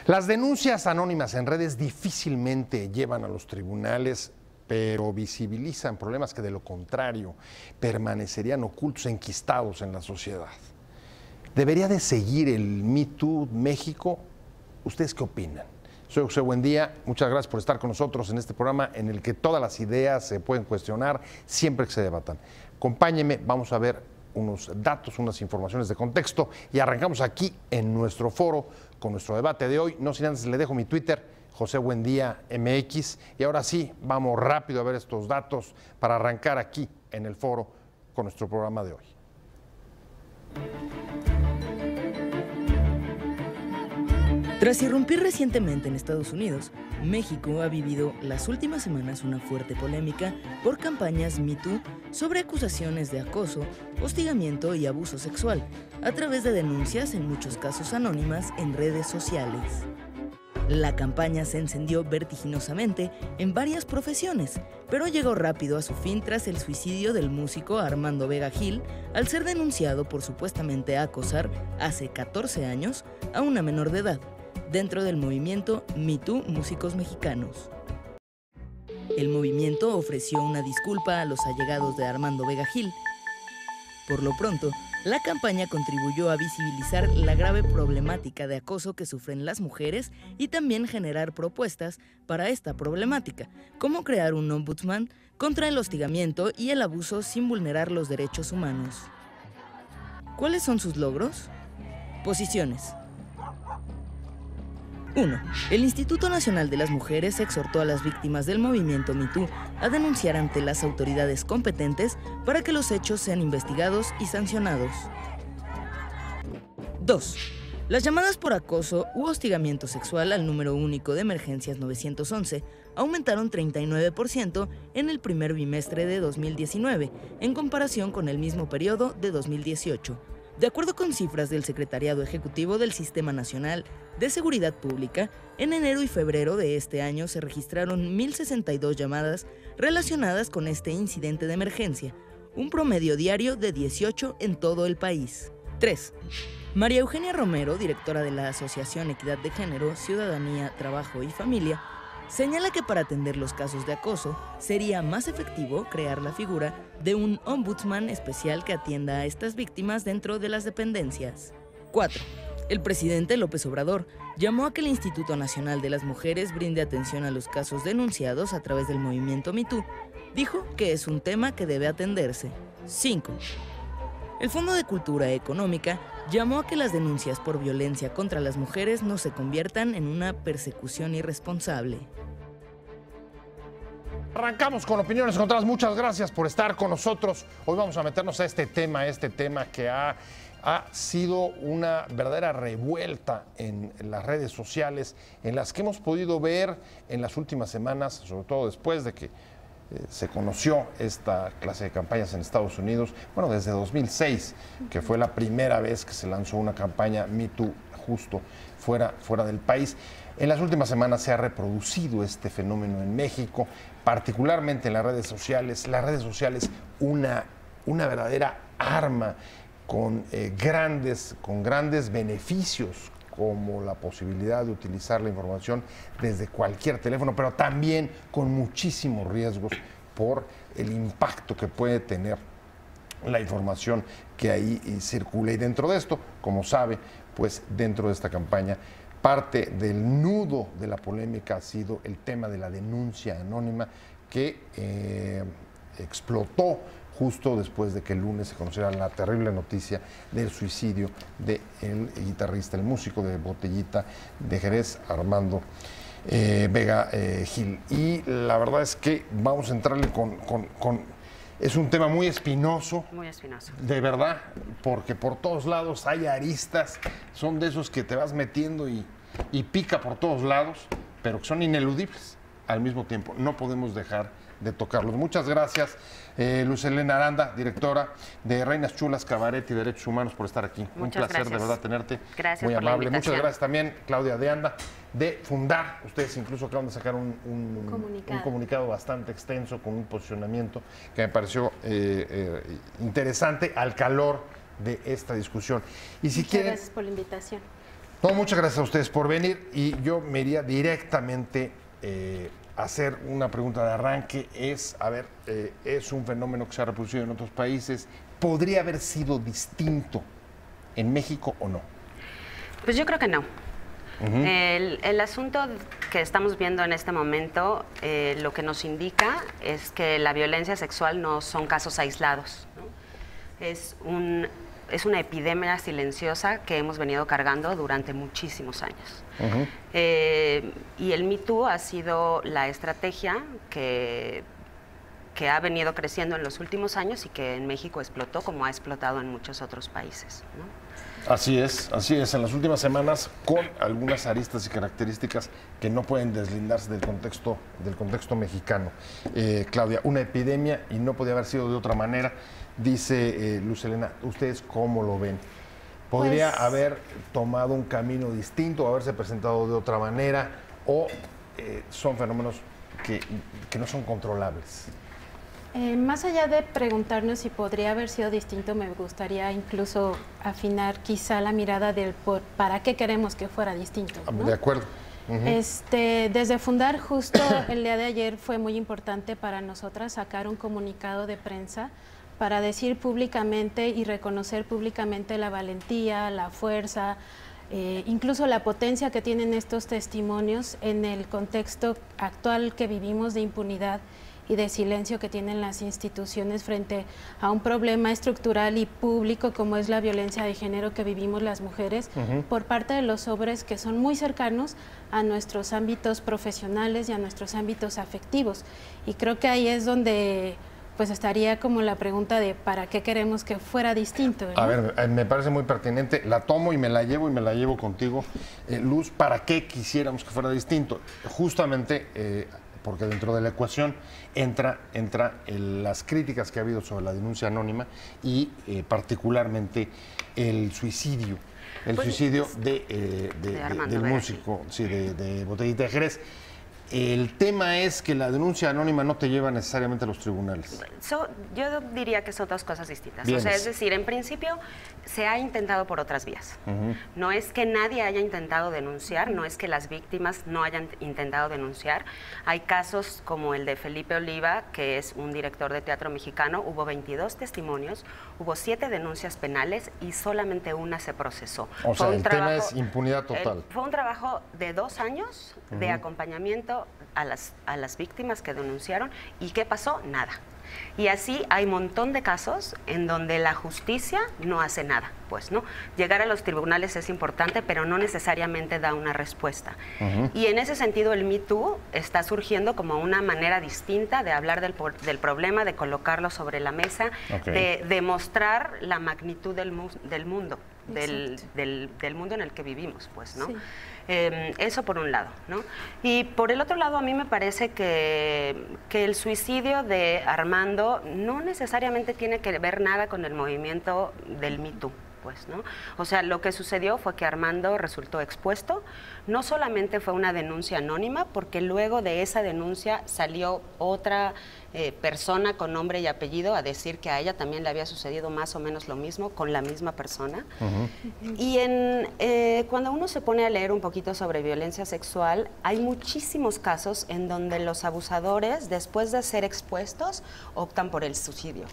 Las denuncias anónimas en redes difícilmente llevan a los tribunales, pero visibilizan problemas que de lo contrario permanecerían ocultos, enquistados en la sociedad. ¿Debería de seguir el Me Too México? ¿Ustedes qué opinan? Soy José Buendía, muchas gracias por estar con nosotros en este programa en el que todas las ideas se pueden cuestionar siempre que se debatan. Acompáñenme, vamos a ver unos datos, unas informaciones de contexto y arrancamos aquí en nuestro foro con nuestro debate de hoy. No sin antes le dejo mi Twitter, José Buendía MX, y ahora sí, vamos rápido a ver estos datos para arrancar aquí en el foro con nuestro programa de hoy. Tras irrumpir recientemente en Estados Unidos, México ha vivido las últimas semanas una fuerte polémica por campañas Me Too sobre acusaciones de acoso, hostigamiento y abuso sexual, a través de denuncias, en muchos casos anónimas, en redes sociales. La campaña se encendió vertiginosamente en varias profesiones, pero llegó rápido a su fin tras el suicidio del músico Armando Vega Gil, al ser denunciado por supuestamente acosar hace 14 años a una menor de edad, dentro del movimiento Me Too Músicos Mexicanos. El movimiento ofreció una disculpa a los allegados de Armando Vega Gil. Por lo pronto, la campaña contribuyó a visibilizar la grave problemática de acoso que sufren las mujeres y también generar propuestas para esta problemática, como crear un ombudsman contra el hostigamiento y el abuso sin vulnerar los derechos humanos. ¿Cuáles son sus logros? Posiciones. 1. El Instituto Nacional de las Mujeres exhortó a las víctimas del movimiento Me Too a denunciar ante las autoridades competentes para que los hechos sean investigados y sancionados. 2. Las llamadas por acoso u hostigamiento sexual al número único de emergencias 911 aumentaron 39% en el primer bimestre de 2019, en comparación con el mismo periodo de 2018. De acuerdo con cifras del Secretariado Ejecutivo del Sistema Nacional de Seguridad Pública, en enero y febrero de este año se registraron 1,062 llamadas relacionadas con este incidente de emergencia, un promedio diario de 18 en todo el país. 3. María Eugenia Romero, directora de la Asociación Equidad de Género, Ciudadanía, Trabajo y Familia, señala que para atender los casos de acoso sería más efectivo crear la figura de un ombudsman especial que atienda a estas víctimas dentro de las dependencias. 4. El presidente López Obrador llamó a que el Instituto Nacional de las Mujeres brinde atención a los casos denunciados a través del movimiento Me Too. Dijo que es un tema que debe atenderse. 5. El Fondo de Cultura Económica llamó a que las denuncias por violencia contra las mujeres no se conviertan en una persecución irresponsable. Arrancamos con opiniones encontradas. Muchas gracias por estar con nosotros. Hoy vamos a meternos a este tema que ha sido una verdadera revuelta en las redes sociales, en las que hemos podido ver en las últimas semanas, sobre todo después de que se conoció esta clase de campañas en Estados Unidos, bueno, desde 2006, que fue la primera vez que se lanzó una campaña Me Too justo fuera del país. En las últimas semanas se ha reproducido este fenómeno en México, particularmente en las redes sociales. Las redes sociales, una verdadera arma con grandes beneficios, como la posibilidad de utilizar la información desde cualquier teléfono, pero también con muchísimos riesgos por el impacto que puede tener la información que ahí circula. Y dentro de esto, como sabe, pues dentro de esta campaña, parte del nudo de la polémica ha sido el tema de la denuncia anónima que explotó justo después de que el lunes se conociera la terrible noticia del suicidio del guitarrista, el músico de Botellita de Jerez, Armando Vega Gil. Y la verdad es que vamos a entrarle es un tema muy espinoso. Muy espinoso. De verdad, porque por todos lados hay aristas, son de esos que te vas metiendo y pica por todos lados, pero que son ineludibles al mismo tiempo. No podemos dejar de tocarlos. Muchas gracias, Luz Helena Aranda, directora de Reinas Chulas, Cabaret y Derechos Humanos, por estar aquí. Muchas un placer, gracias. De verdad, tenerte. Gracias muy por la amable. invitación. Muchas gracias también, Claudia de Anda, de Fundar. Ustedes incluso acaban de sacar un comunicado bastante extenso con un posicionamiento que me pareció interesante al calor de esta discusión. Y si Muchas quieren, gracias por la invitación. No, muchas gracias a ustedes por venir y yo me iría directamente a hacer una pregunta de arranque. Es un fenómeno que se ha reproducido en otros países. ¿Podría haber sido distinto en México o no? Pues yo creo que no. El asunto que estamos viendo en este momento, lo que nos indica es que la violencia sexual no son casos aislados, ¿no? Es una epidemia silenciosa que hemos venido cargando durante muchísimos años. Y el Me Too ha sido la estrategia que ha venido creciendo en los últimos años y que en México explotó como ha explotado en muchos otros países, ¿no? Así es, en las últimas semanas con algunas aristas y características que no pueden deslindarse del contexto mexicano. Claudia, una epidemia y no podía haber sido de otra manera, dice Luz Helena. ¿Ustedes cómo lo ven? ¿Podría haber tomado un camino distinto, haberse presentado de otra manera o son fenómenos que no son controlables? Más allá de preguntarnos si podría haber sido distinto, me gustaría incluso afinar quizá la mirada del para qué queremos que fuera distinto, ¿no? De acuerdo. Desde fundar justo el día de ayer fue muy importante para nosotras sacar un comunicado de prensa para decir públicamente y reconocer públicamente la valentía, la fuerza, incluso la potencia que tienen estos testimonios en el contexto actual que vivimos de impunidad y de silencio que tienen las instituciones frente a un problema estructural y público como es la violencia de género que vivimos las mujeres por parte de los hombres que son muy cercanos a nuestros ámbitos profesionales y a nuestros ámbitos afectivos. Y creo que ahí es donde pues estaría como la pregunta de ¿para qué queremos que fuera distinto? ¿No? A ver, me parece muy pertinente, la tomo y me la llevo contigo. Luz, ¿para qué quisiéramos que fuera distinto? Justamente porque dentro de la ecuación entra las críticas que ha habido sobre la denuncia anónima y particularmente el suicidio. Del músico, de Botellita de Jerez. El tema es que la denuncia anónima no te lleva necesariamente a los tribunales. Yo diría que son dos cosas distintas. Bien. O sea, es decir, en principio se ha intentado por otras vías. No es que nadie haya intentado denunciar, no es que las víctimas no hayan intentado denunciar. Hay casos como el de Felipe Oliva, que es un director de teatro mexicano, hubo 22 testimonios, hubo 7 denuncias penales y solamente una se procesó. O sea, el tema es impunidad total. Fue un trabajo de 2 años de acompañamiento a las víctimas que denunciaron. ¿Y qué pasó? Nada. Y así hay un montón de casos en donde la justicia no hace nada, pues, ¿no? Llegar a los tribunales es importante, pero no necesariamente da una respuesta. Y en ese sentido el Me Too está surgiendo como una manera distinta de hablar del problema, de colocarlo sobre la mesa, de demostrar la magnitud del mundo. Del mundo en el que vivimos, pues, ¿no? Sí. Eso por un lado, ¿no? Y por el otro lado, a mí me parece que el suicidio de Armando no necesariamente tiene que ver nada con el movimiento del Me Too, pues, ¿no? O sea, lo que sucedió fue que Armando resultó expuesto. No solamente fue una denuncia anónima, porque luego de esa denuncia salió otra persona con nombre y apellido a decir que a ella también le había sucedido más o menos lo mismo con la misma persona. Y cuando uno se pone a leer un poquito sobre violencia sexual, hay muchísimos casos en donde los abusadores, después de ser expuestos, optan por el suicidio.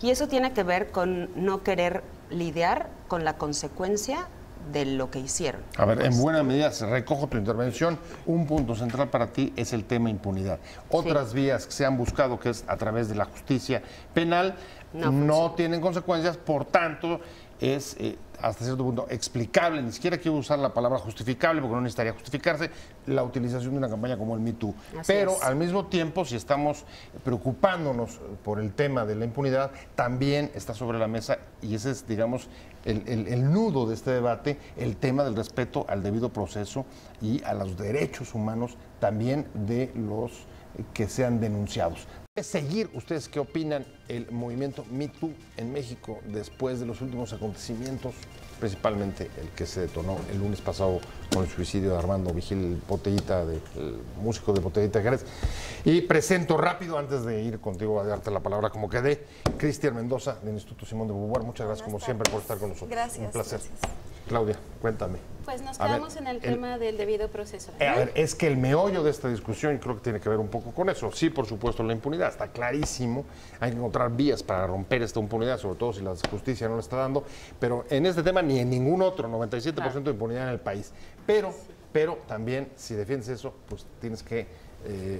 Y eso tiene que ver con no querer lidiar con la consecuencia de lo que hicieron. A ver, en buena medida, recojo tu intervención, un punto central para ti es el tema impunidad. Otras vías que se han buscado, que es a través de la justicia penal, no tienen consecuencias, por tanto, es hasta cierto punto explicable, ni siquiera quiero usar la palabra justificable porque no necesitaría justificarse, la utilización de una campaña como el Me Too. Pero al mismo tiempo, si estamos preocupándonos por el tema de la impunidad, también está sobre la mesa, y ese es, digamos, el nudo de este debate, el tema del respeto al debido proceso y a los derechos humanos también de los que sean denunciados. Seguir, ¿ustedes qué opinan el movimiento Me Too en México después de los últimos acontecimientos, principalmente el que se detonó el lunes pasado con el suicidio de Armando Vigil Botellita, el músico de Botellita de Jerez? Y presento rápido, antes de ir contigo a darte la palabra como quedé, Cristian Mendoza del Instituto Simón de Beauvoir. Muchas gracias como siempre por estar con nosotros. Gracias. Un placer. Gracias. Claudia, cuéntame. Pues nos quedamos en el tema del debido proceso. A ver, es que el meollo de esta discusión, y creo que tiene que ver un poco con eso. Sí, por supuesto, la impunidad está clarísimo. Hay que encontrar vías para romper esta impunidad, sobre todo si la justicia no la está dando. Pero en este tema ni en ningún otro, 97% de impunidad en el país. Pero también, si defiendes eso, pues tienes que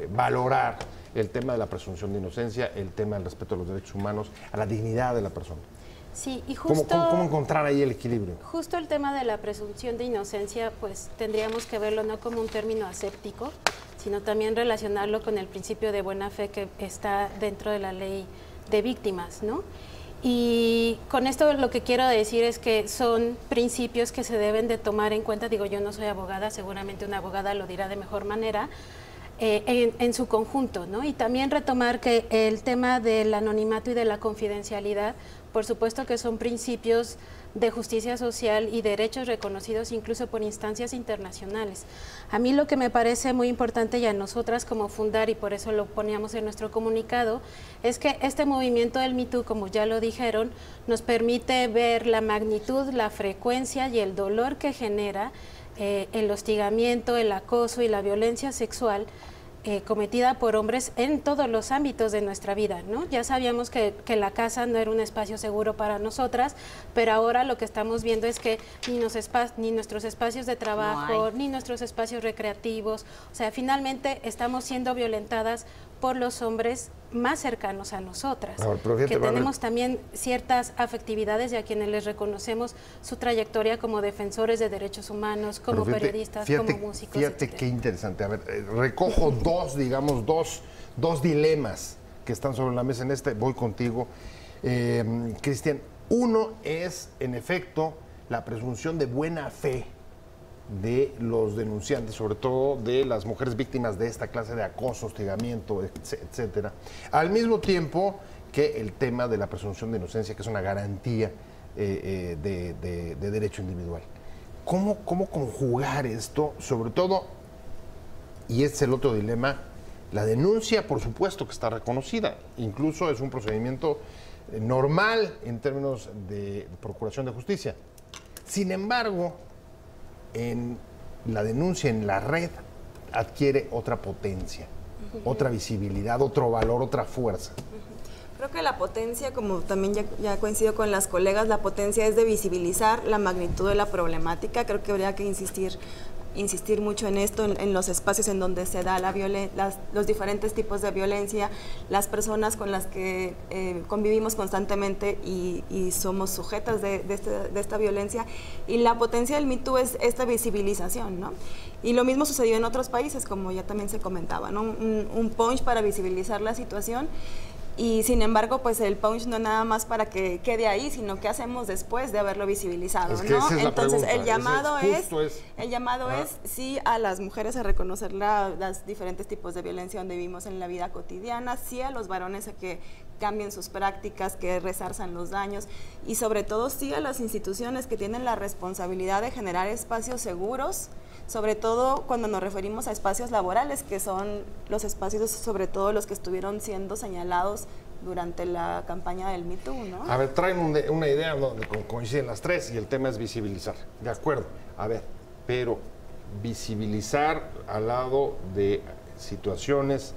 valorar el tema de la presunción de inocencia, el tema del respeto a los derechos humanos, a la dignidad de la persona. Sí, y justo... ¿Cómo encontrar ahí el equilibrio? Justo el tema de la presunción de inocencia, pues tendríamos que verlo no como un término aséptico, sino también relacionarlo con el principio de buena fe que está dentro de la ley de víctimas, ¿no? Y con esto lo que quiero decir es que son principios que se deben de tomar en cuenta. Digo, yo no soy abogada, seguramente una abogada lo dirá de mejor manera, en su conjunto, ¿no? Y también retomar que el tema del anonimato y de la confidencialidad, por supuesto que son principios de justicia social y derechos reconocidos incluso por instancias internacionales. A mí lo que me parece muy importante, y a nosotras como Fundar, y por eso lo poníamos en nuestro comunicado, es que este movimiento del Me Too, como ya lo dijeron, nos permite ver la magnitud, la frecuencia y el dolor que genera el hostigamiento, el acoso y la violencia sexual cometida por hombres en todos los ámbitos de nuestra vida, ¿no? Ya sabíamos que la casa no era un espacio seguro para nosotras, pero ahora lo que estamos viendo es que ni nuestros espacios de trabajo, ni nuestros espacios recreativos, o sea, finalmente estamos siendo violentadas por los hombres más cercanos a nosotras, que tenemos también ciertas afectividades y a quienes les reconocemos su trayectoria como defensores de derechos humanos, como periodistas, como músicos, Fíjate qué interesante. A ver, recojo dos dilemas que están sobre la mesa en este. Voy contigo, Cristian. Uno es, en efecto, la presunción de buena fe de los denunciantes, sobre todo de las mujeres víctimas de esta clase de acoso, hostigamiento, etcétera. Al mismo tiempo que el tema de la presunción de inocencia, que es una garantía de derecho individual. ¿Cómo conjugar esto? Sobre todo, y este es el otro dilema, la denuncia, por supuesto que está reconocida, incluso es un procedimiento normal en términos de procuración de justicia. Sin embargo, en la denuncia en la red adquiere otra potencia, otra visibilidad, otro valor, otra fuerza. Creo que la potencia, como también ya coincido con las colegas, la potencia es de visibilizar la magnitud de la problemática. Creo que habría que insistir mucho en esto, en los espacios en donde se da los diferentes tipos de violencia, las personas con las que convivimos constantemente y somos sujetas de esta violencia. Y la potencia del Me Too es esta visibilización, ¿no? Y lo mismo sucedió en otros países, como ya también se comentaba, ¿no? Un punch para visibilizar la situación. Y sin embargo, pues el punch no es nada más para que quede ahí, sino que hacemos después de haberlo visibilizado, es que ¿no? esa es Entonces la pregunta. el llamado es sí a las mujeres a reconocer los diferentes tipos de violencia donde vivimos en la vida cotidiana, sí a los varones a que cambien sus prácticas, que resarzan los daños, y sobre todo sí a las instituciones que tienen la responsabilidad de generar espacios seguros, sobre todo cuando nos referimos a espacios laborales, que son los espacios, sobre todo los que estuvieron siendo señalados durante la campaña del Me Too, ¿no? A ver, traen una idea donde coinciden las tres y el tema es visibilizar. De acuerdo. A ver, pero visibilizar al lado de situaciones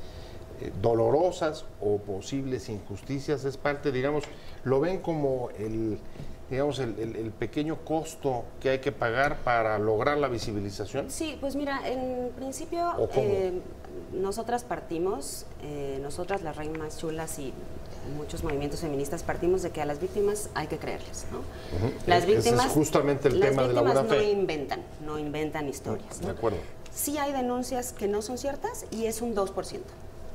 dolorosas o posibles injusticias es parte, digamos, lo ven como el pequeño costo que hay que pagar para lograr la visibilización. Sí, pues mira, en principio nosotras partimos, nosotras las reinas chulas y muchos movimientos feministas partimos de que a las víctimas hay que creerles, ¿no? Las víctimas, ese es justamente el tema de la buena fe. Las víctimas no inventan historias, ¿no? De acuerdo. Sí hay denuncias que no son ciertas y es un 2%.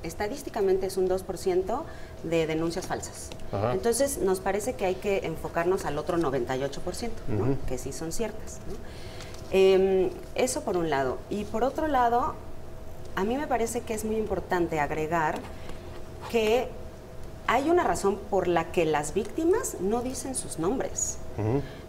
Estadísticamente es un 2% de denuncias falsas. Ajá. Entonces nos parece que hay que enfocarnos al otro 98%, ¿no? Que sí son ciertas, ¿no? Eso por un lado. Y por otro lado, a mí me parece que es muy importante agregar que hay una razón por la que las víctimas no dicen sus nombres.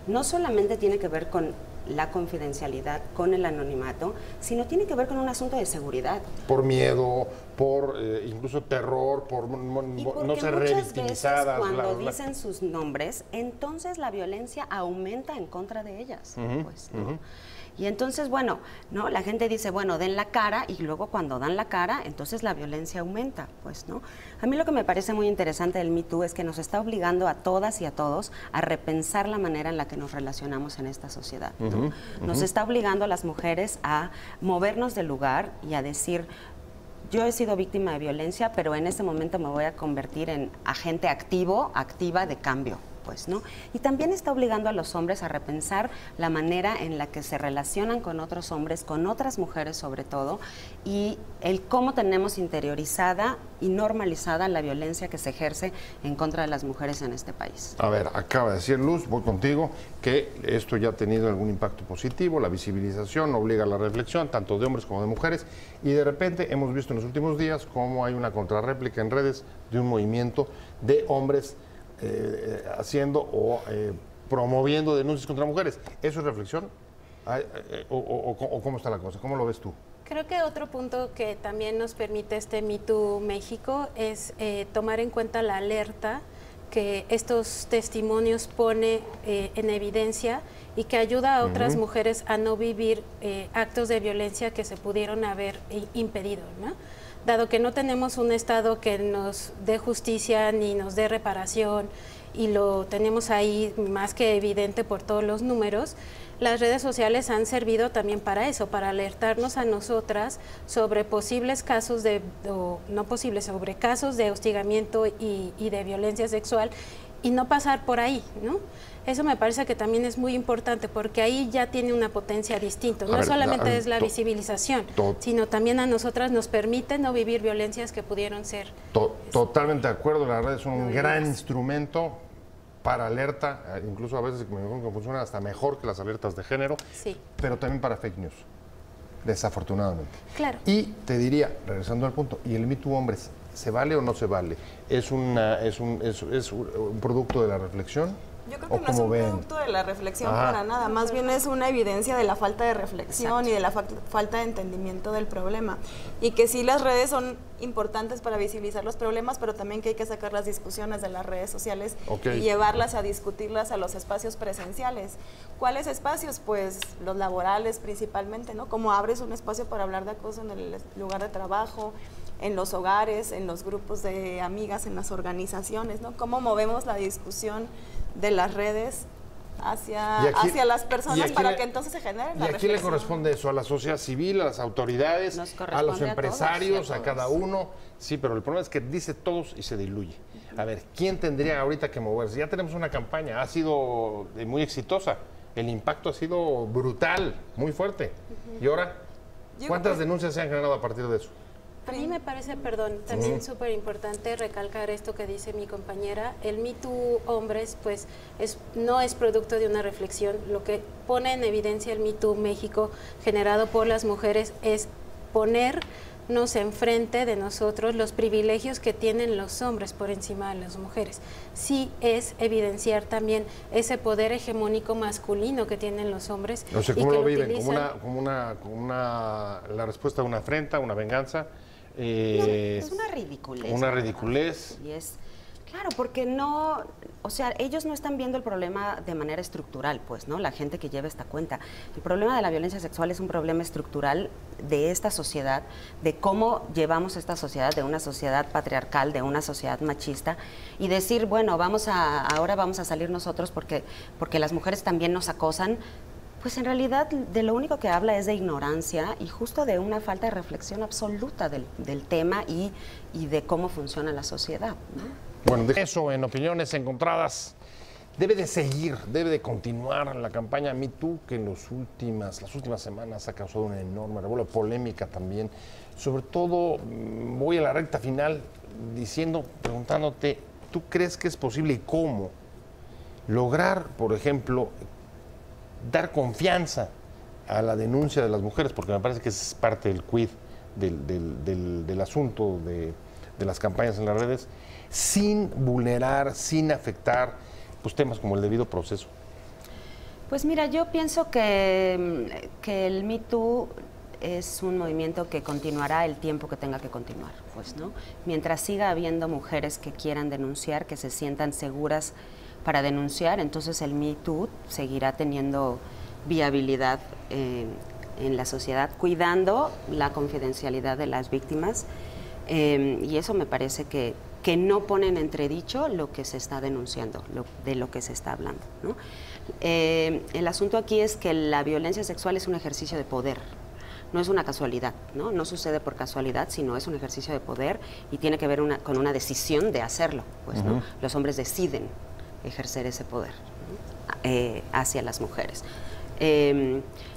No solamente tiene que ver con la confidencialidad, con el anonimato, sino tiene que ver con un asunto de seguridad. Por miedo, por incluso terror, por no ser revictimizadas. Cuando dicen sus nombres, entonces la violencia aumenta en contra de ellas. Pues, ¿no? Y entonces, bueno, ¿no? La gente dice, bueno, den la cara, y luego cuando dan la cara, entonces la violencia aumenta, pues, ¿no? A mí lo que me parece muy interesante del Me Too es que nos está obligando a todas y a todos a repensar la manera en la que nos relacionamos en esta sociedad, ¿no? Nos está obligando a las mujeres a movernos del lugar y a decir, yo he sido víctima de violencia, pero en este momento me voy a convertir en agente activa de cambio. Pues, ¿no? Y también está obligando a los hombres a repensar la manera en la que se relacionan con otros hombres, con otras mujeres sobre todo, y el cómo tenemos interiorizada y normalizada la violencia que se ejerce en contra de las mujeres en este país. A ver, acaba de decir Luz, voy contigo, que esto ya ha tenido algún impacto positivo, la visibilización obliga a la reflexión, tanto de hombres como de mujeres, y de repente hemos visto en los últimos días cómo hay una contrarréplica en redes de un movimiento de hombres haciendo o promoviendo denuncias contra mujeres. ¿Eso es reflexión? ¿O cómo está la cosa? ¿Cómo lo ves tú? Creo que otro punto que también nos permite este Me Too México es tomar en cuenta la alerta que estos testimonios pone en evidencia y que ayuda a otras mujeres a no vivir actos de violencia que se pudieron haber impedido, ¿no? Dado que no tenemos un Estado que nos dé justicia ni nos dé reparación, y lo tenemos ahí más que evidente por todos los números, las redes sociales han servido también para eso, para alertarnos a nosotras sobre posibles casos sobre casos de hostigamiento y de violencia sexual, y no pasar por ahí, ¿no? Eso me parece que también es muy importante, porque ahí ya tiene una potencia distinta. No solamente es la visibilización, sino también a nosotras nos permite no vivir violencias que pudieron ser. Totalmente de acuerdo, las redes son un gran instrumento para alerta, incluso a veces me funcionan hasta mejor que las alertas de género, pero también para fake news, desafortunadamente. Claro. Y te diría, regresando al punto, ¿y el Me Too hombres, se vale o no se vale? ¿Es un producto de la reflexión? Yo creo que no es un producto de la reflexión para nada, más bien es una evidencia de la falta de reflexión y de la falta de entendimiento del problema. Y que sí, las redes son importantes para visibilizar los problemas, pero también que hay que sacar las discusiones de las redes sociales y llevarlas a discutirlas a los espacios presenciales. ¿Cuáles espacios? Pues los laborales principalmente, ¿no? Como abres un espacio para hablar de acoso en el lugar de trabajo, en los hogares, en los grupos de amigas, en las organizaciones, ¿no? ¿Cómo movemos la discusión de las redes hacia las personas para que entonces se genere la reflexión? ¿Y a quién le corresponde eso? ¿A la sociedad civil, a las autoridades, a los empresarios, a cada uno? Sí, pero el problema es que dice todos y se diluye. A ver, ¿quién tendría ahorita que moverse? Ya tenemos una campaña, ha sido muy exitosa, el impacto ha sido brutal, muy fuerte. ¿Y ahora? ¿Cuántas denuncias se han generado a partir de eso? A mí me parece, también súper importante recalcar esto que dice mi compañera. El Me Too hombres, pues, no es producto de una reflexión. Lo que pone en evidencia el Me Too México, generado por las mujeres, es ponernos enfrente de nosotros los privilegios que tienen los hombres por encima de las mujeres. Sí es evidenciar también ese poder hegemónico masculino que tienen los hombres. No sé cómo lo viven, la respuesta a una afrenta, una venganza. Es una ridiculez. Una ridiculez. Y es, claro, porque no, o sea, ellos no están viendo el problema de manera estructural, pues, ¿no? La gente que lleva esta cuenta. El problema de la violencia sexual es un problema estructural de esta sociedad, de cómo llevamos esta sociedad, de una sociedad patriarcal, de una sociedad machista, y decir, bueno, ahora vamos a salir nosotros porque las mujeres también nos acosan. Pues en realidad de lo único que habla es de ignorancia y justo de una falta de reflexión absoluta del tema y de cómo funciona la sociedad, ¿no? Bueno, de eso en Opiniones Encontradas debe de seguir, debe de continuar la campaña Me Too, que en las últimas semanas ha causado una enorme revuelo, polémica también. Sobre todo voy a la recta final preguntándote, ¿tú crees que es posible y cómo lograr, por ejemplo, dar confianza a la denuncia de las mujeres? Porque me parece que es parte del quid del asunto de las campañas en las redes, sin vulnerar, sin afectar pues, temas como el debido proceso. Pues mira, yo pienso que el Me Too es un movimiento que continuará el tiempo que tenga que continuar, pues, ¿no? Mientras siga habiendo mujeres que quieran denunciar, que se sientan seguras para denunciar, entonces el Me Too seguirá teniendo viabilidad en la sociedad, cuidando la confidencialidad de las víctimas, y eso me parece que no pone en entredicho lo que se está denunciando, de lo que se está hablando, ¿no? El asunto aquí es que la violencia sexual es un ejercicio de poder, no es una casualidad, ¿no? No sucede por casualidad, sino es un ejercicio de poder y tiene que ver con una decisión de hacerlo, pues, ¿no? Los hombres deciden ejercer ese poder, ¿no? Hacia las mujeres.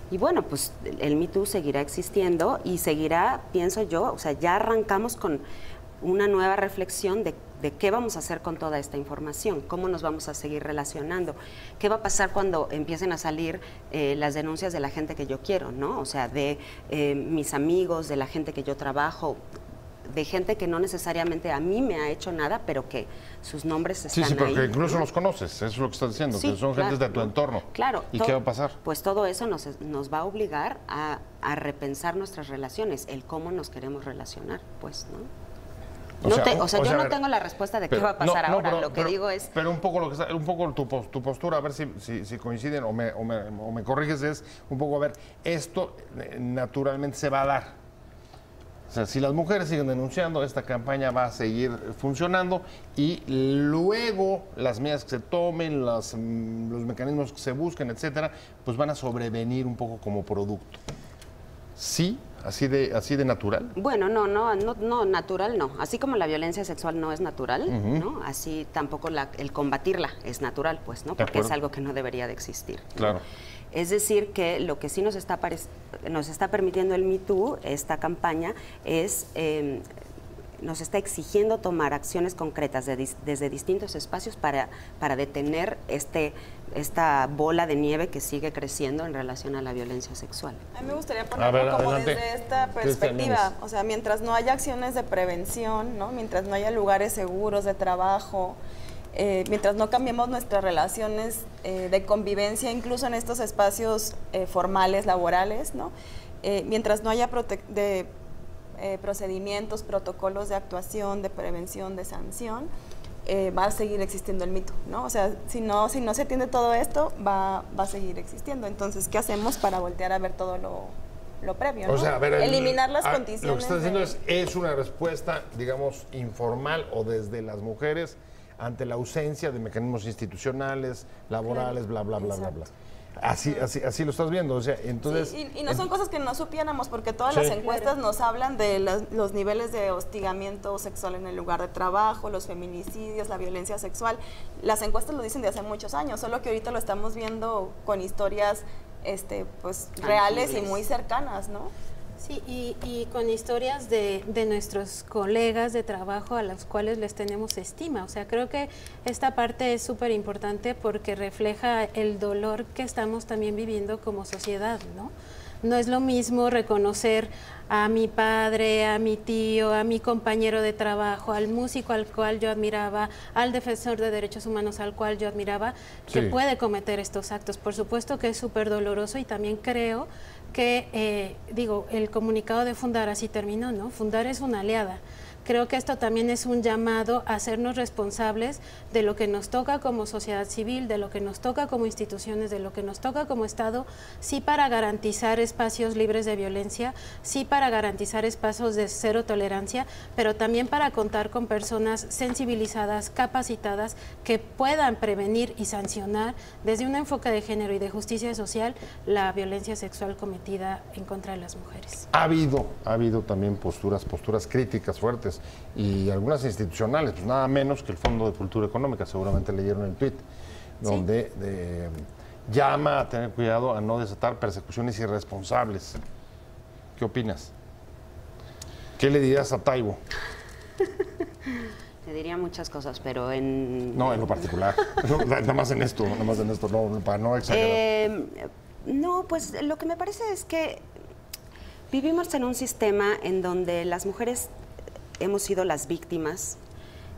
Y bueno, pues el Me Too seguirá existiendo y seguirá, pienso yo, o sea, ya arrancamos con una nueva reflexión de qué vamos a hacer con toda esta información, cómo nos vamos a seguir relacionando, qué va a pasar cuando empiecen a salir las denuncias de la gente que yo quiero, ¿no? O sea, de mis amigos, de la gente que yo trabajo, de gente que no necesariamente a mí me ha hecho nada, pero que sus nombres están ahí. Sí, porque incluso los conoces, eso es lo que estás diciendo, Sí, que son claro, gentes de tu entorno. Claro. ¿Y qué va a pasar? Pues todo eso nos va a obligar a repensar nuestras relaciones, el cómo nos queremos relacionar, pues, ¿no? Yo no tengo la respuesta de qué va a pasar ahora, lo que digo es... Pero un poco tu postura, a ver si coinciden o me corriges, es un poco, a ver, esto naturalmente se va a dar. O sea, si las mujeres siguen denunciando, esta campaña va a seguir funcionando y luego las medidas que se tomen, los mecanismos que se busquen, etcétera, pues van a sobrevenir un poco como producto. ¿Sí? ¿Así de natural? Bueno, no, natural no. Así como la violencia sexual no es natural, ¿no? Así tampoco el combatirla es natural, pues, ¿no? Porque es algo que no debería de existir, ¿no? Claro. Es decir, que lo que sí nos está permitiendo el Me Too, esta campaña, es nos está exigiendo tomar acciones concretas desde distintos espacios para detener esta bola de nieve que sigue creciendo en relación a la violencia sexual. A mí me gustaría ponerlo como desde esta perspectiva, o sea, mientras no haya acciones de prevención, ¿no? Mientras no haya lugares seguros de trabajo, mientras no cambiemos nuestras relaciones de convivencia, incluso en estos espacios formales, laborales, ¿no? Mientras no haya procedimientos, protocolos de actuación, de prevención, de sanción, va a seguir existiendo el Me Too, ¿no? O sea, si no se atiende todo esto, va a seguir existiendo. Entonces, ¿qué hacemos para voltear a ver todo lo previo, ¿no? O sea, a ver, eliminar las condiciones. Lo que estás diciendo es una respuesta, digamos, informal o desde las mujeres ante la ausencia de mecanismos institucionales, laborales, bla, bla, bla, bla, bla. Así lo estás viendo, o sea, entonces... Sí, y no son cosas que no supiéramos, porque todas las encuestas nos hablan de los niveles de hostigamiento sexual en el lugar de trabajo, los feminicidios, la violencia sexual. Las encuestas lo dicen de hace muchos años, solo que ahorita lo estamos viendo con historias pues reales y muy cercanas, ¿no? Sí, y con historias de nuestros colegas de trabajo a los cuales les tenemos estima. O sea, creo que esta parte es súper importante porque refleja el dolor que estamos también viviendo como sociedad, ¿no? No es lo mismo reconocer a mi padre, a mi tío, a mi compañero de trabajo, al músico al cual yo admiraba, al defensor de derechos humanos al cual yo admiraba, que puede cometer estos actos. Por supuesto que es súper doloroso y también creo que, el comunicado de Fundar así terminó, ¿no? Fundar es una aliada. Creo que esto también es un llamado a hacernos responsables de lo que nos toca como sociedad civil, de lo que nos toca como instituciones, de lo que nos toca como Estado, sí para garantizar espacios libres de violencia, sí para garantizar espacios de cero tolerancia, pero también para contar con personas sensibilizadas, capacitadas, que puedan prevenir y sancionar desde un enfoque de género y de justicia social la violencia sexual cometida en contra de las mujeres. Ha habido también posturas críticas fuertes y algunas institucionales, pues nada menos que el Fondo de Cultura Económica, seguramente leyeron el tuit, donde llama a tener cuidado a no desatar persecuciones irresponsables. ¿Qué opinas? ¿Qué le dirías a Taibo? Le diría muchas cosas, pero No, en lo particular, nada más en esto, no, para no exagerar. No, pues lo que me parece es que vivimos en un sistema en donde las mujeres hemos sido las víctimas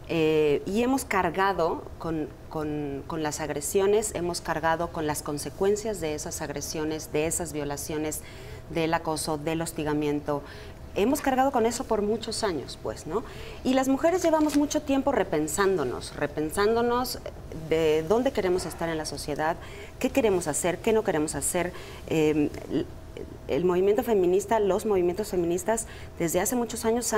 y hemos cargado con las agresiones, hemos cargado con las consecuencias de esas agresiones, de esas violaciones, del acoso, del hostigamiento. Hemos cargado con eso por muchos años, pues, ¿no? Y las mujeres llevamos mucho tiempo repensándonos de dónde queremos estar en la sociedad, qué queremos hacer, qué no queremos hacer. El movimiento feminista, los movimientos feministas, desde hace muchos años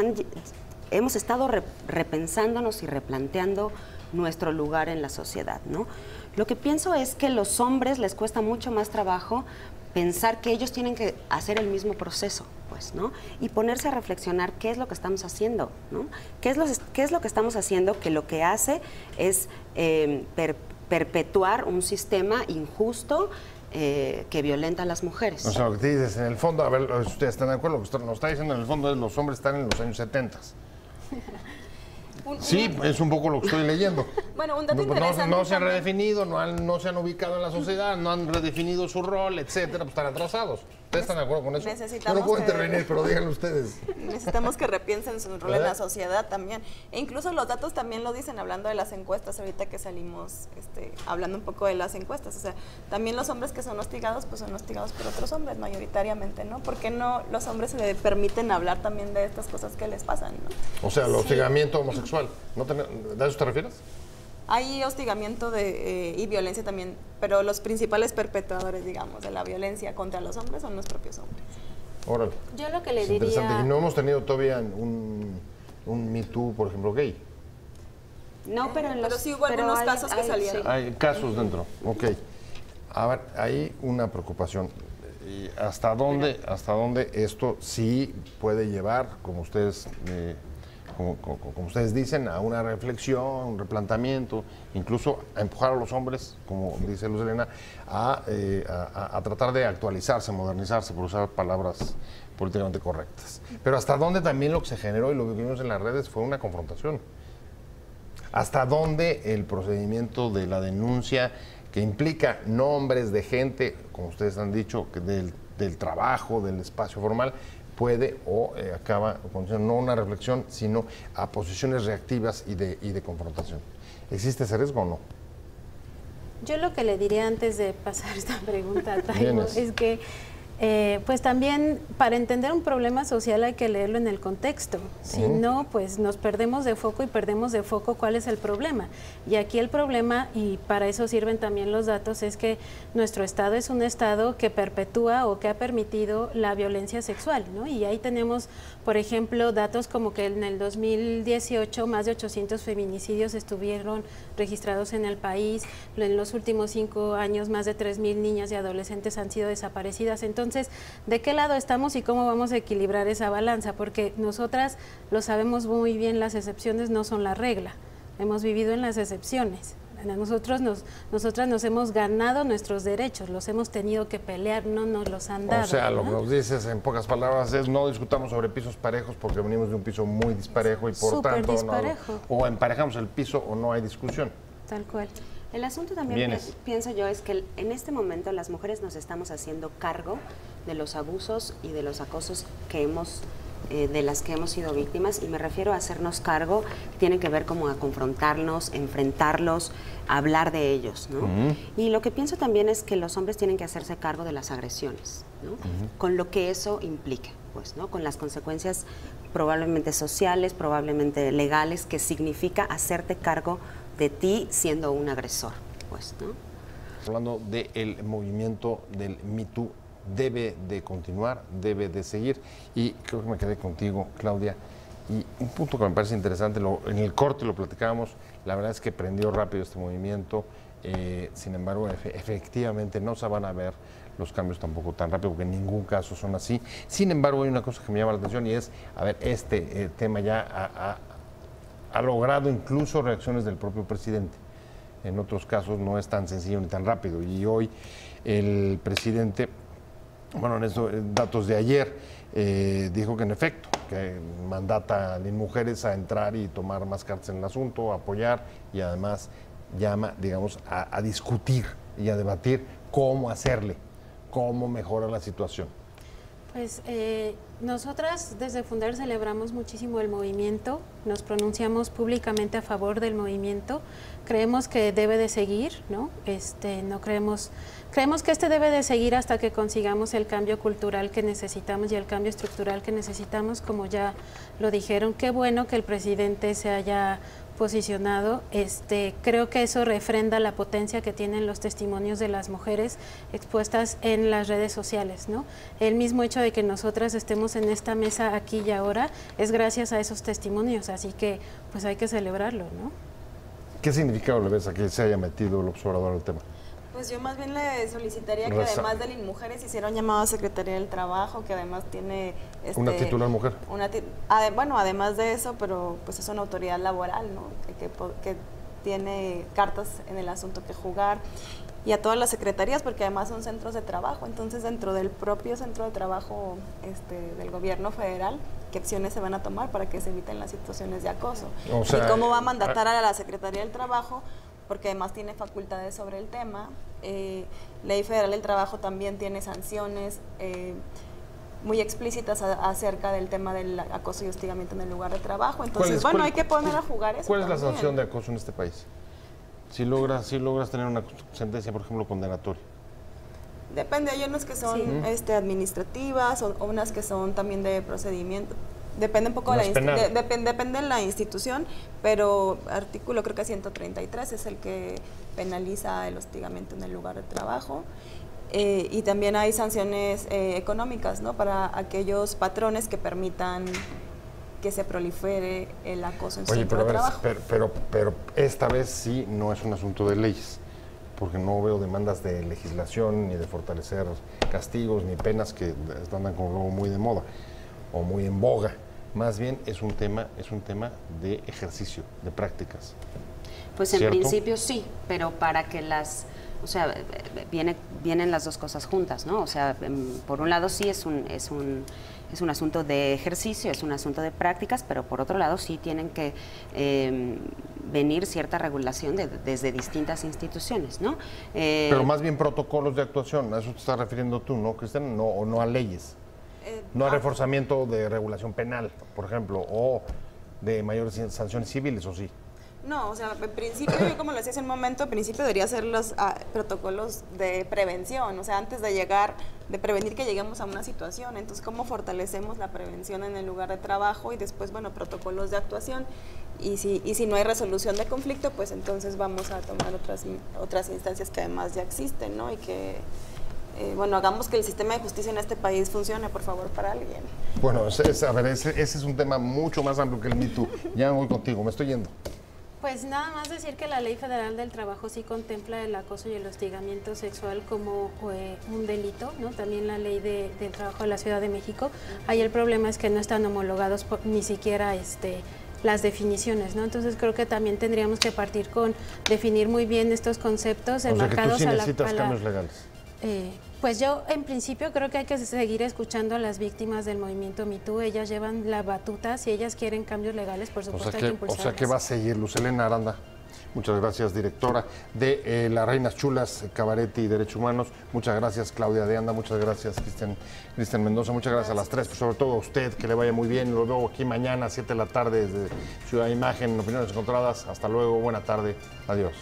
hemos estado repensándonos y replanteando nuestro lugar en la sociedad, ¿no? Lo que pienso es que a los hombres les cuesta mucho más trabajo pensar que ellos tienen que hacer el mismo proceso, pues, ¿no? Y ponerse a reflexionar qué es lo que estamos haciendo, ¿no? ¿Qué es lo que estamos haciendo que lo que hace es perpetuar un sistema injusto que violenta a las mujeres? O sea, lo que te dices, en el fondo, a ver, ustedes están de acuerdo, lo que nos está diciendo en el fondo es los hombres están en los años 70. Sí, es un poco lo que estoy leyendo. Bueno, un dato interesante. No se han redefinido, no se han ubicado en la sociedad, no han redefinido su rol, etcétera, pues están atrasados. ¿Ustedes están de acuerdo con eso? Yo no puedo intervenir, pero díganlo ustedes. Necesitamos que repiensen su rol en la sociedad también. E incluso los datos también lo dicen, hablando de las encuestas, ahorita que salimos hablando un poco de las encuestas. O sea, también los hombres que son hostigados, pues son hostigados por otros hombres, mayoritariamente, ¿no? ¿Por qué no los hombres se le permiten hablar también de estas cosas que les pasan, ¿no? O sea, el hostigamiento homosexual. ¿De eso te refieres? Hay hostigamiento y violencia también, pero los principales perpetradores, digamos, de la violencia contra los hombres son los propios hombres. Órale. Yo lo que le diría... Interesante. Y no hemos tenido todavía un Me Too, por ejemplo, gay. No, pero sí hubo algunos casos que salieron. Sí. Hay casos dentro. Ok. A ver, hay una preocupación. ¿Y hasta dónde esto sí puede llevar, como ustedes... Como ustedes dicen, a una reflexión, un replanteamiento, incluso a empujar a los hombres, como dice Luz Helena, a tratar de actualizarse, modernizarse, por usar palabras políticamente correctas. Pero hasta dónde también lo que se generó y lo que vimos en las redes fue una confrontación. Hasta dónde el procedimiento de la denuncia, que implica nombres de gente, como ustedes han dicho, del trabajo, del espacio formal, puede o acaba con no una reflexión, sino a posiciones reactivas y de confrontación. ¿Existe ese riesgo o no? Yo lo que le diría antes de pasar esta pregunta a Taibo es que pues también para entender un problema social hay que leerlo en el contexto. Si no, pues nos perdemos de foco y perdemos de foco cuál es el problema. Y aquí el problema, y para eso sirven también los datos, es que nuestro Estado es un Estado que perpetúa o que ha permitido la violencia sexual, ¿no? Y ahí tenemos, por ejemplo, datos como que en el 2018 más de 800 feminicidios estuvieron registrados en el país. En los últimos 5 años más de 3.000 niñas y adolescentes han sido desaparecidas. Entonces, ¿de qué lado estamos y cómo vamos a equilibrar esa balanza? Porque nosotras lo sabemos muy bien, las excepciones no son la regla. Hemos vivido en las excepciones. Nosotras nos hemos ganado nuestros derechos, los hemos tenido que pelear, no nos los han dado. O sea, ¿no? lo que nos dices en pocas palabras es no discutamos sobre pisos parejos porque venimos de un piso muy disparejo y por tanto o emparejamos el piso o no hay discusión. Tal cual. El asunto también, pienso yo, es que en este momento las mujeres nos estamos haciendo cargo de los abusos y de los acosos que de las que hemos sido víctimas, y me refiero a hacernos cargo, tiene que ver como a confrontarnos, enfrentarlos, hablar de ellos, ¿no? Y lo que pienso también es que los hombres tienen que hacerse cargo de las agresiones, ¿no? Con lo que eso implique, pues, ¿no? Con las consecuencias probablemente sociales, probablemente legales, que significa hacerte cargo de ti siendo un agresor, pues, ¿no? Hablando del movimiento del Me Too, debe de continuar, debe de seguir, y creo que me quedé contigo, Claudia, y un punto que me parece interesante, en el corte lo platicábamos, la verdad es que prendió rápido este movimiento, sin embargo, efectivamente no se van a ver los cambios tampoco tan rápido, porque en ningún caso son así. Sin embargo, hay una cosa que me llama la atención y es, a ver, este tema ya ha logrado incluso reacciones del propio presidente. En otros casos no es tan sencillo ni tan rápido. Y hoy el presidente, bueno, en estos datos de ayer, dijo que en efecto, que mandata a las mujeres a entrar y tomar más cartas en el asunto, a apoyar, y además llama, digamos, a discutir y a debatir cómo hacerle, cómo mejorar la situación. Pues nosotras desde Fundar celebramos muchísimo el movimiento, nos pronunciamos públicamente a favor del movimiento, creemos que debe de seguir, ¿no? Creemos que debe de seguir hasta que consigamos el cambio cultural que necesitamos y el cambio estructural que necesitamos, como ya lo dijeron. Qué bueno que el presidente se haya posicionado. Creo que eso refrenda la potencia que tienen los testimonios de las mujeres expuestas en las redes sociales, ¿no? El mismo hecho de que nosotras estemos en esta mesa aquí y ahora es gracias a esos testimonios, así que pues hay que celebrarlo, ¿no? ¿Qué significado le ves a que se haya metido el observador al tema? Pues yo más bien le solicitaría que además de INMujeres hiciera un llamado a Secretaría del Trabajo, que además tiene... una titular mujer. Bueno, además de eso, pero pues es una autoridad laboral, ¿no? Que tiene cartas en el asunto que jugar. Y a todas las secretarías, porque además son centros de trabajo. Entonces, dentro del propio centro de trabajo del gobierno federal, ¿qué acciones se van a tomar para que se eviten las situaciones de acoso? O sea, ¿y cómo va a mandatar a la Secretaría del Trabajo? Porque además tiene facultades sobre el tema. Ley Federal del Trabajo también tiene sanciones muy explícitas acerca del tema del acoso y hostigamiento en el lugar de trabajo. Entonces, bueno, hay que poner a jugar eso. ¿Cuál es la sanción de acoso en este país? Si logras tener una sentencia, por ejemplo, condenatoria. Depende, hay unas que son administrativas o unas que son también de procedimiento. Depende un poco depende de la institución, pero artículo creo que 133 es el que penaliza el hostigamiento en el lugar de trabajo. Y también hay sanciones económicas, ¿no? Para aquellos patrones que permitan que se prolifere el acoso en su centro de trabajo. Pero esta vez sí no es un asunto de leyes, porque no veo demandas de legislación, ni de fortalecer castigos, ni penas que andan como muy de moda o muy en boga. Más bien es un tema de ejercicio, de prácticas. Pues en principio sí, pero para que o sea, vienen las dos cosas juntas, ¿no? O sea, por un lado sí es un asunto de ejercicio, es un asunto de prácticas, pero por otro lado sí tienen que venir cierta regulación desde distintas instituciones, ¿no? Pero más bien protocolos de actuación, a eso te estás refiriendo tú, ¿no, Cristian? O no a leyes. No a reforzamiento de regulación penal, por ejemplo, o de mayores sanciones civiles, ¿o sí? No, o sea, en principio, yo como lo decía hace un momento, en principio debería ser los protocolos de prevención, o sea, antes de prevenir que lleguemos a una situación. Entonces, ¿cómo fortalecemos la prevención en el lugar de trabajo? Y después, bueno, protocolos de actuación. Y si no hay resolución de conflicto, pues entonces vamos a tomar otras instancias que además ya existen, ¿no? Y que... bueno, hagamos que el sistema de justicia en este país funcione, por favor, para alguien. Bueno, ese es un tema mucho más amplio que el Me Too. Ya voy contigo, me estoy yendo. Pues nada más decir que la Ley Federal del Trabajo sí contempla el acoso y el hostigamiento sexual como un delito, ¿no? También la Ley del Trabajo de la Ciudad de México. Ahí el problema es que no están homologados ni siquiera las definiciones, ¿no? Entonces creo que también tendríamos que partir con definir muy bien estos conceptos enmarcados o sea que tú sí necesitas cambios legales. Pues yo en principio creo que hay que seguir escuchando a las víctimas del movimiento Me Too. Ellas llevan la batuta, si ellas quieren cambios legales, por supuesto hay que impulsarlas. O sea que va a seguir Lucelena Aranda. Muchas gracias, directora de Las Reinas Chulas, Cabaret y Derechos Humanos. Muchas gracias, Claudia de Anda. Muchas gracias, Cristian Mendoza. Muchas gracias a las tres, pero sobre todo a usted, que le vaya muy bien. Lo veo aquí mañana a 7 de la tarde desde Ciudad Imagen, Opiniones Encontradas. Hasta luego, buena tarde. Adiós.